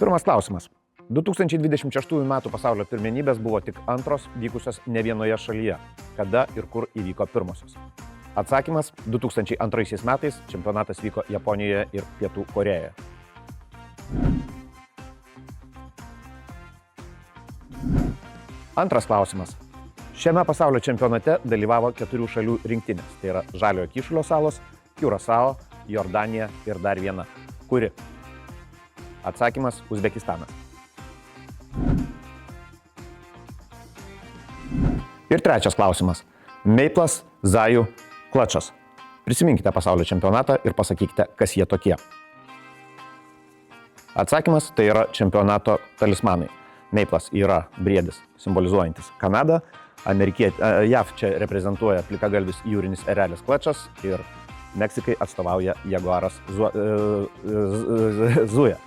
Pirmas klausimas. 2026 m. pasaulio pirmenybės buvo tik antros, vykusios ne vienoje šalyje. Kada ir kur įvyko pirmosios? Atsakymas – 2002 metais čempionatas vyko Japonijoje ir Pietų Korėjoje. Antras klausimas. Šiame pasaulio čempionate dalyvavo 4 šalių rinktinės. Tai yra Žaliojo Kyšulio salos, Kiurasao, Jordanija ir dar viena. Kuri? Atsakymas – Uzbekistanas. Ir trečias klausimas. Meiplas, Zaju, Klačas. Prisiminkite pasaulio čempionatą ir pasakykite, kas jie tokie. Atsakymas – tai yra čempionato talismanai. Meiplas yra briedis, simbolizuojantis Kanadą. JAV čia reprezentuoja plikagalvis jūrinis erelis Klačas ir Meksikai atstovauja jaguaras Zuja.